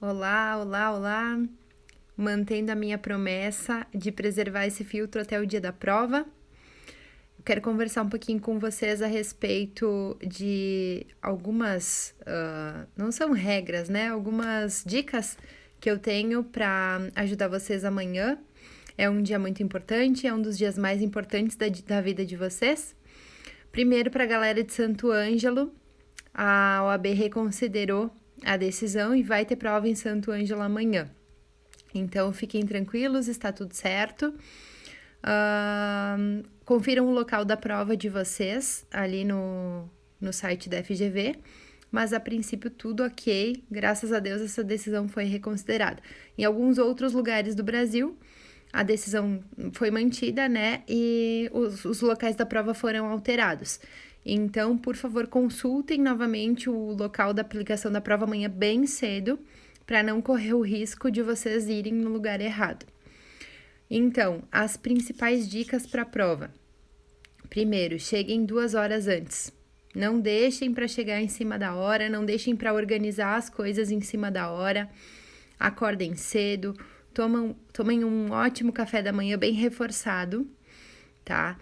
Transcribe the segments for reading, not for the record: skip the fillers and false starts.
Olá, olá, olá! Mantendo a minha promessa de preservar esse filtro até o dia da prova. Eu quero conversar um pouquinho com vocês a respeito de algumas, não são regras, né? Algumas dicas que eu tenho para ajudar vocês amanhã. É um dia muito importante, é um dos dias mais importantes da vida de vocês. Primeiro, para a galera de Santo Ângelo, a OAB reconsiderou a decisão e vai ter prova em Santo Ângelo amanhã. Então, fiquem tranquilos, está tudo certo. Confiram o local da prova de vocês ali no site da FGV, mas a princípio tudo ok, graças a Deus essa decisão foi reconsiderada. Em alguns outros lugares do Brasil, a decisão foi mantida, né, e os locais da prova foram alterados. Então, por favor, consultem novamente o local da aplicação da prova amanhã bem cedo, para não correr o risco de vocês irem no lugar errado. Então, as principais dicas para a prova. Primeiro, cheguem 2 horas antes. Não deixem para chegar em cima da hora, não deixem para organizar as coisas em cima da hora. Acordem cedo, tomem um ótimo café da manhã bem reforçado, tá?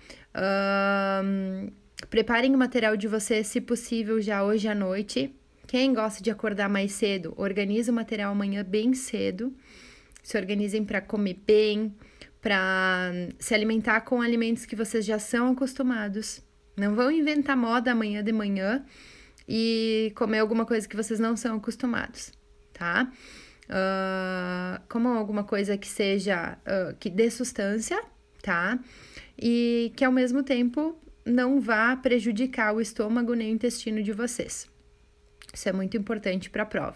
Preparem o material de vocês, se possível, já hoje à noite. Quem gosta de acordar mais cedo, organize o material amanhã bem cedo. Se organizem para comer bem, para se alimentar com alimentos que vocês já são acostumados. Não vão inventar moda amanhã de manhã e comer alguma coisa que vocês não são acostumados, tá? Comam alguma coisa que seja, que dê sustância, tá? E que ao mesmo tempo não vá prejudicar o estômago nem o intestino de vocês. Isso é muito importante para a prova.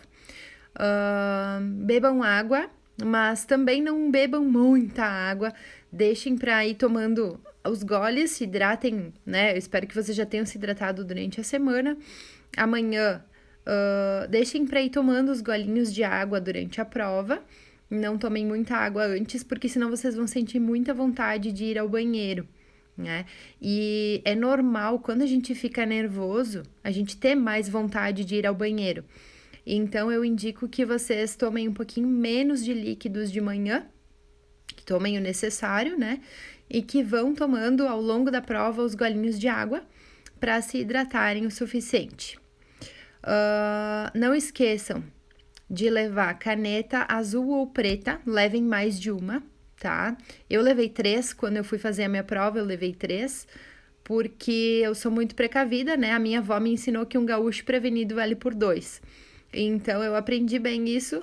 Bebam água, mas também não bebam muita água. Deixem para ir tomando os goles, se hidratem, né? Eu espero que vocês já tenham se hidratado durante a semana. Amanhã, deixem para ir tomando os golinhos de água durante a prova. Não tomem muita água antes, porque senão vocês vão sentir muita vontade de ir ao banheiro, né? E é normal, quando a gente fica nervoso, a gente ter mais vontade de ir ao banheiro. Então, eu indico que vocês tomem um pouquinho menos de líquidos de manhã, que tomem o necessário, né? E que vão tomando ao longo da prova os golinhos de água para se hidratarem o suficiente. Não esqueçam de levar caneta azul ou preta, levem mais de uma, tá? Eu levei 3, quando eu fui fazer a minha prova, eu levei 3, porque eu sou muito precavida, né? A minha avó me ensinou que um gaúcho prevenido vale por 2. Então, eu aprendi bem isso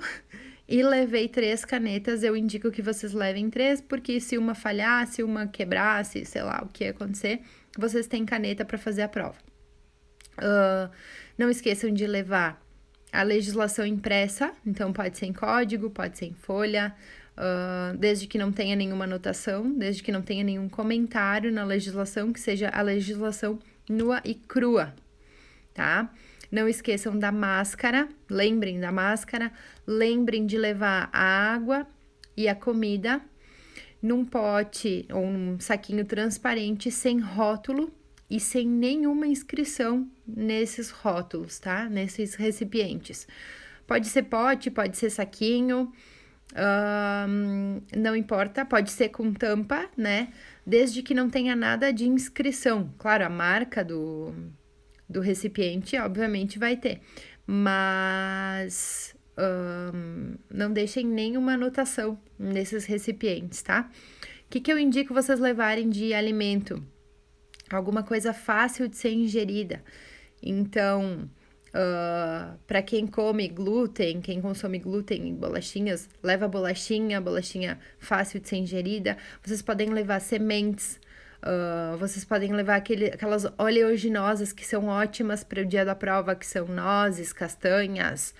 e levei 3 canetas. Eu indico que vocês levem 3, porque se uma falhar, se uma quebrasse, sei lá o que ia acontecer, vocês têm caneta para fazer a prova. Não esqueçam de levar a legislação impressa, então pode ser em código, pode ser em folha, desde que não tenha nenhuma anotação, desde que não tenha nenhum comentário na legislação, que seja a legislação nua e crua, tá? Não esqueçam da máscara, lembrem da máscara, lembrem de levar a água e a comida num pote ou num saquinho transparente sem rótulo e sem nenhuma inscrição nesses rótulos, tá? Nesses recipientes. Pode ser pote, pode ser saquinho, não importa, pode ser com tampa, né? Desde que não tenha nada de inscrição. Claro, a marca do recipiente, obviamente, vai ter, mas não deixem nenhuma anotação nesses recipientes, tá? O que eu indico vocês levarem de alimento? Alguma coisa fácil de ser ingerida. Então, para quem come glúten, quem consome glúten e bolachinhas, leva bolachinha fácil de ser ingerida. Vocês podem levar sementes, vocês podem levar aquelas oleaginosas que são ótimas para o dia da prova, que são nozes, castanhas.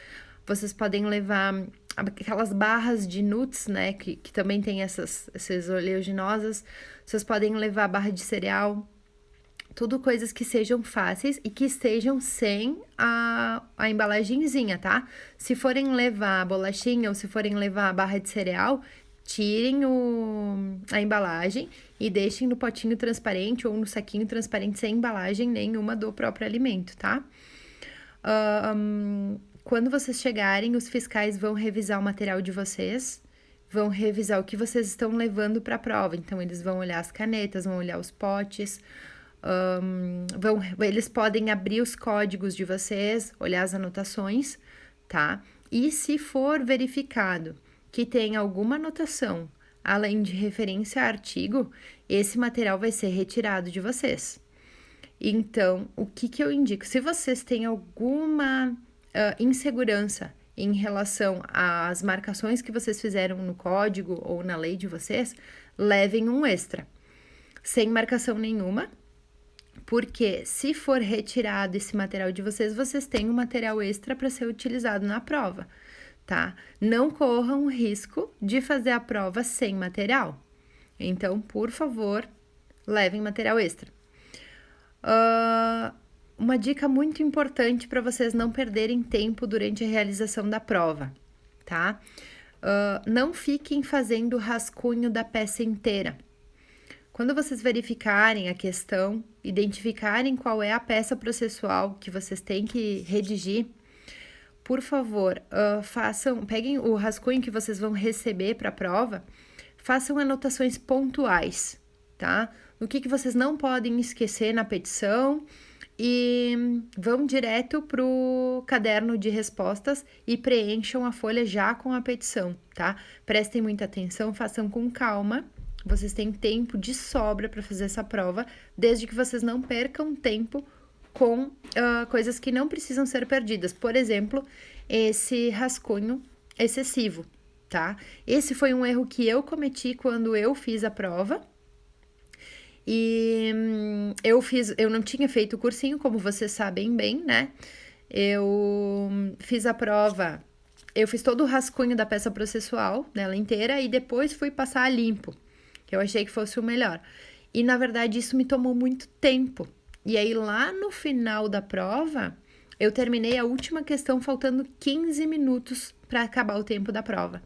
Vocês podem levar aquelas barras de nuts, né, que também tem essas oleaginosas. Vocês podem levar barra de cereal. Tudo coisas que sejam fáceis e que estejam sem a embalagenzinha, tá? Se forem levar a bolachinha ou se forem levar a barra de cereal, tirem a embalagem e deixem no potinho transparente ou no saquinho transparente sem embalagem nenhuma do próprio alimento, tá? quando vocês chegarem, os fiscais vão revisar o material de vocês, vão revisar o que vocês estão levando para a prova. Então, eles vão olhar as canetas, vão olhar os potes, eles podem abrir os códigos de vocês, olhar as anotações, tá? E se for verificado que tem alguma anotação, além de referência a artigo, esse material vai ser retirado de vocês. Então, o que eu indico? Se vocês têm alguma insegurança em relação às marcações que vocês fizeram no código ou na lei de vocês, levem um extra, sem marcação nenhuma, porque se for retirado esse material de vocês, vocês têm um material extra para ser utilizado na prova, tá? Não corram o risco de fazer a prova sem material. Então, por favor, levem material extra. Uma dica muito importante para vocês não perderem tempo durante a realização da prova, tá? Não fiquem fazendo rascunho da peça inteira. Quando vocês verificarem a questão, identificarem qual é a peça processual que vocês têm que redigir, por favor, peguem o rascunho que vocês vão receber para a prova, façam anotações pontuais, tá? O que vocês não podem esquecer na petição e vão direto para o caderno de respostas e preencham a folha já com a petição, tá? Prestem muita atenção, façam com calma. Vocês têm tempo de sobra para fazer essa prova, desde que vocês não percam tempo com coisas que não precisam ser perdidas. Por exemplo, esse rascunho excessivo, tá? Esse foi um erro que eu cometi quando eu fiz a prova. E eu não tinha feito o cursinho, como vocês sabem bem, né? Eu fiz a prova, eu fiz todo o rascunho da peça processual, dela inteira, e depois fui passar a limpo, que eu achei que fosse o melhor. E, na verdade, isso me tomou muito tempo. E aí, lá no final da prova, eu terminei a última questão faltando 15 minutos para acabar o tempo da prova.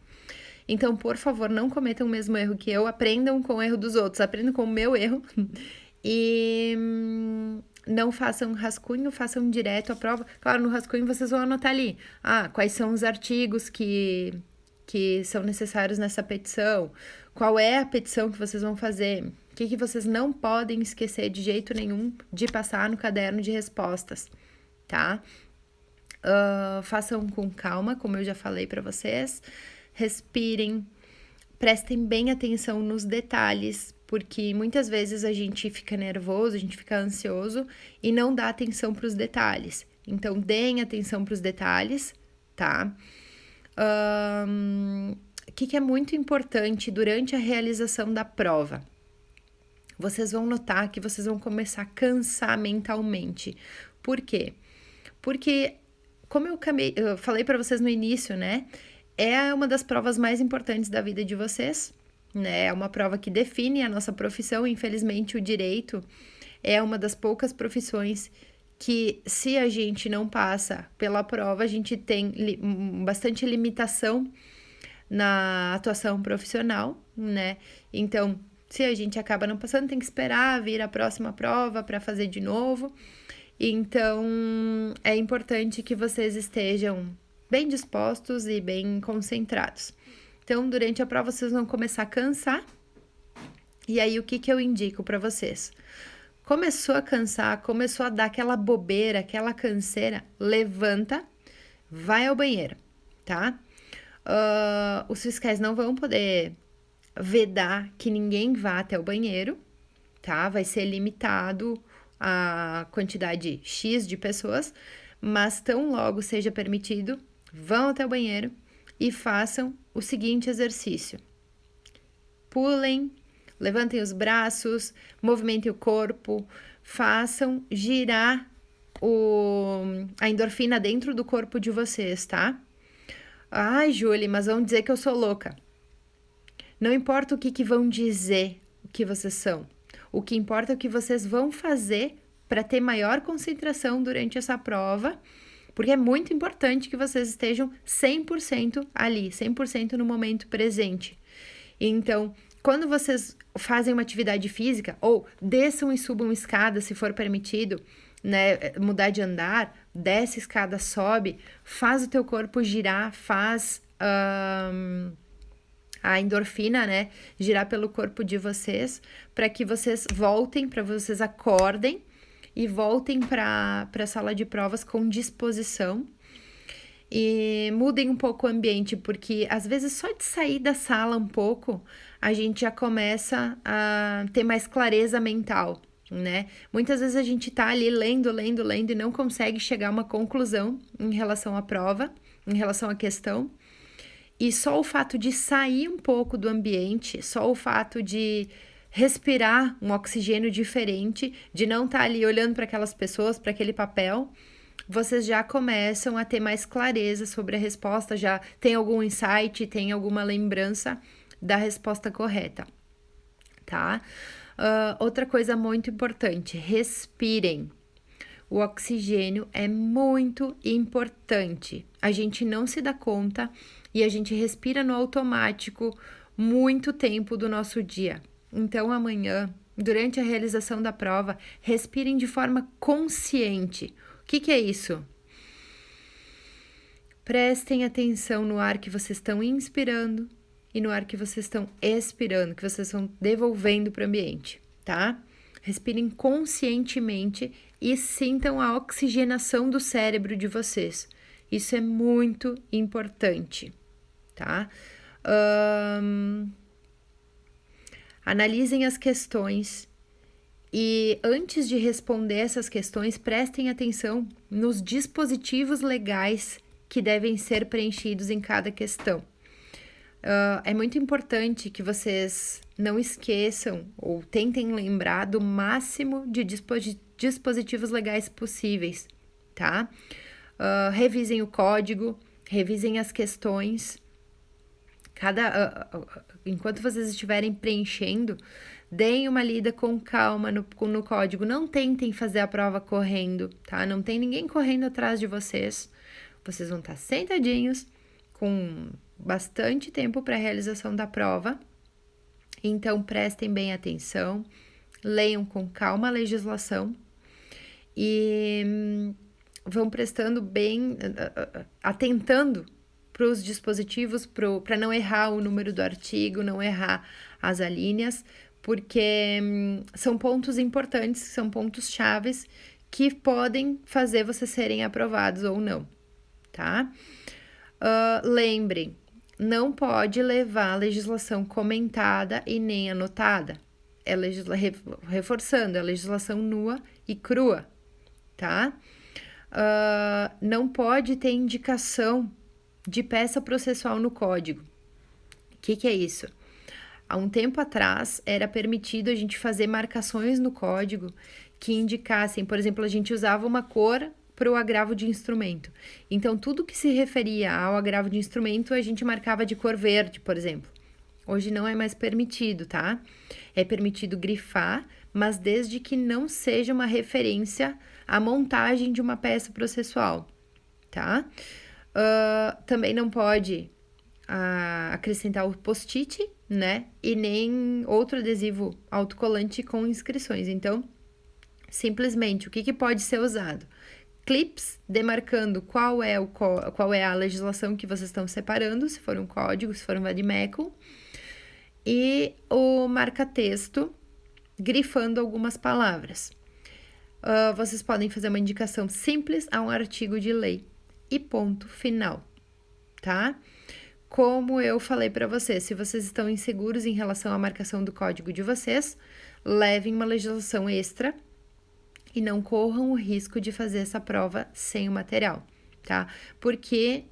Então, por favor, não cometam o mesmo erro que eu, aprendam com o erro dos outros, aprendam com o meu erro e não façam rascunho, façam direto a prova. Claro, no rascunho vocês vão anotar ali, quais são os artigos que são necessários nessa petição, qual é a petição que vocês vão fazer, o que vocês não podem esquecer de jeito nenhum de passar no caderno de respostas, tá? Façam com calma, como eu já falei para vocês. Respirem, prestem bem atenção nos detalhes, porque muitas vezes a gente fica nervoso, a gente fica ansioso e não dá atenção para os detalhes. Então, deem atenção para os detalhes, tá? O que é muito importante durante a realização da prova? Vocês vão notar que vocês vão começar a cansar mentalmente. Por quê? Porque, como eu falei para vocês no início, né? É uma das provas mais importantes da vida de vocês, né? É uma prova que define a nossa profissão. Infelizmente, o direito é uma das poucas profissões que, se a gente não passa pela prova, a gente tem bastante limitação na atuação profissional, né? Então, se a gente acaba não passando, tem que esperar vir a próxima prova para fazer de novo. Então, é importante que vocês estejam bem dispostos e bem concentrados. Então, durante a prova, vocês vão começar a cansar. E aí, o que eu indico para vocês? Começou a cansar, começou a dar aquela bobeira, aquela canseira, levanta, vai ao banheiro, tá? Os fiscais não vão poder vedar que ninguém vá até o banheiro, tá? Vai ser limitado a quantidade X de pessoas, mas tão logo seja permitido, vão até o banheiro e façam o seguinte exercício. Pulem, levantem os braços, movimentem o corpo, façam girar a endorfina dentro do corpo de vocês, tá? Ai, Julie, mas vão dizer que eu sou louca. Não importa o que vão dizer o que vocês são. O que importa é o que vocês vão fazer para ter maior concentração durante essa prova, porque é muito importante que vocês estejam 100% ali, 100% no momento presente. Então, quando vocês fazem uma atividade física, ou desçam e subam escada, se for permitido, né, mudar de andar, desce escada, sobe, faz o teu corpo girar, faz a endorfina, né, girar pelo corpo de vocês, para que vocês voltem, para vocês acordem e voltem para a sala de provas com disposição. E mudem um pouco o ambiente, porque às vezes só de sair da sala um pouco, a gente já começa a ter mais clareza mental, né? Muitas vezes a gente tá ali lendo e não consegue chegar a uma conclusão em relação à prova, em relação à questão. E só o fato de sair um pouco do ambiente, só o fato de respirar um oxigênio diferente, de não estar ali olhando para aquelas pessoas, para aquele papel, vocês já começam a ter mais clareza sobre a resposta, já tem algum insight, tem alguma lembrança da resposta correta, tá? Outra coisa muito importante, respirem. O oxigênio é muito importante. A gente não se dá conta e a gente respira no automático muito tempo do nosso dia. Então, amanhã, durante a realização da prova, respirem de forma consciente. O que é isso? Prestem atenção no ar que vocês estão inspirando e no ar que vocês estão expirando, que vocês estão devolvendo para o ambiente, tá? Respirem conscientemente e sintam a oxigenação do cérebro de vocês. Isso é muito importante, tá? Analisem as questões e antes de responder essas questões, prestem atenção nos dispositivos legais que devem ser preenchidos em cada questão. É muito importante que vocês não esqueçam ou tentem lembrar do máximo de dispositivos legais possíveis, tá? Revisem o código, revisem as questões. Enquanto vocês estiverem preenchendo, deem uma lida com calma no código. Não tentem fazer a prova correndo, tá? Não tem ninguém correndo atrás de vocês. Vocês vão estar sentadinhos, com bastante tempo para a realização da prova. Então, prestem bem atenção, leiam com calma a legislação e vão prestando bem, atentando para os dispositivos, para não errar o número do artigo, não errar as alíneas, porque são pontos importantes, são pontos chaves que podem fazer vocês serem aprovados ou não, tá? Lembrem, não pode levar a legislação comentada e nem anotada. Reforçando, é legislação nua e crua, tá? Não pode ter indicação de peça processual no código. O que é isso? Há um tempo atrás, era permitido a gente fazer marcações no código que indicassem, por exemplo, a gente usava uma cor para o agravo de instrumento. Então, tudo que se referia ao agravo de instrumento, a gente marcava de cor verde, por exemplo. Hoje não é mais permitido, tá? É permitido grifar, mas desde que não seja uma referência à montagem de uma peça processual, tá? Também não pode acrescentar o post-it, né? E nem outro adesivo autocolante com inscrições. Então, simplesmente, o que pode ser usado? Clips demarcando qual é a legislação que vocês estão separando, se for um código, se for um vade-mecum, e o marca-texto grifando algumas palavras. Vocês podem fazer uma indicação simples a um artigo de lei e ponto final, tá? Como eu falei para vocês, se vocês estão inseguros em relação à marcação do código de vocês, levem uma legislação extra e não corram o risco de fazer essa prova sem o material, tá? Porque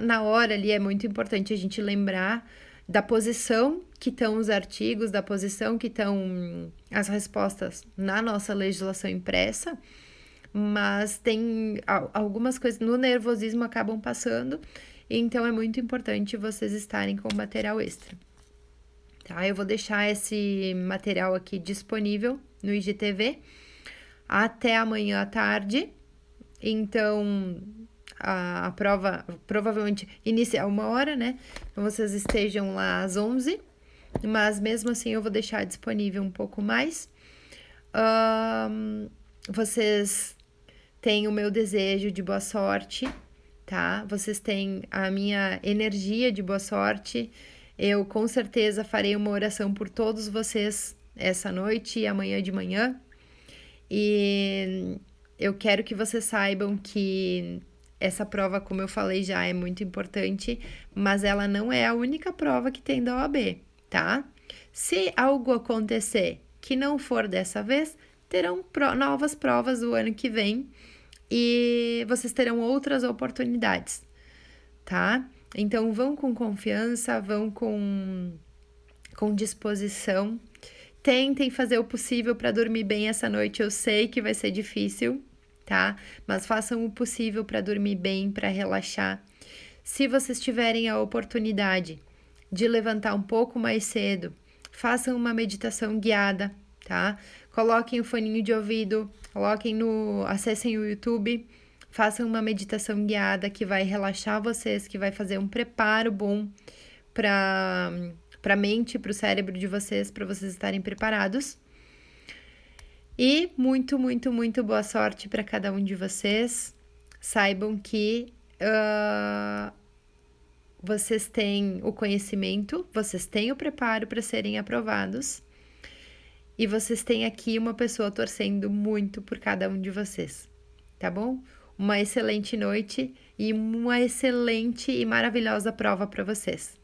na hora ali é muito importante a gente lembrar da posição que estão os artigos, da posição que estão as respostas na nossa legislação impressa, mas tem algumas coisas no nervosismo acabam passando, então é muito importante vocês estarem com material extra, tá? Eu vou deixar esse material aqui disponível no IGTV até amanhã à tarde, então a prova provavelmente inicia 1h, né? Então vocês estejam lá às 11h, mas mesmo assim eu vou deixar disponível um pouco mais. Vocês têm o meu desejo de boa sorte, tá? Vocês têm a minha energia de boa sorte. Eu com certeza farei uma oração por todos vocês essa noite e amanhã de manhã. E eu quero que vocês saibam que essa prova, como eu falei já, é muito importante, mas ela não é a única prova que tem da OAB, tá? Se algo acontecer que não for dessa vez, terão novas provas o ano que vem e vocês terão outras oportunidades, tá? Então vão com confiança, vão com disposição. Tentem fazer o possível para dormir bem essa noite. Eu sei que vai ser difícil, tá? Mas façam o possível para dormir bem, para relaxar. Se vocês tiverem a oportunidade de levantar um pouco mais cedo, façam uma meditação guiada, tá? Coloquem o foninho de ouvido, acessem o YouTube, façam uma meditação guiada que vai relaxar vocês, que vai fazer um preparo bom para a mente, para o cérebro de vocês, para vocês estarem preparados. E muito, muito, muito boa sorte para cada um de vocês. Saibam que vocês têm o conhecimento, vocês têm o preparo para serem aprovados. E vocês têm aqui uma pessoa torcendo muito por cada um de vocês, tá bom? Uma excelente noite e uma excelente e maravilhosa prova para vocês.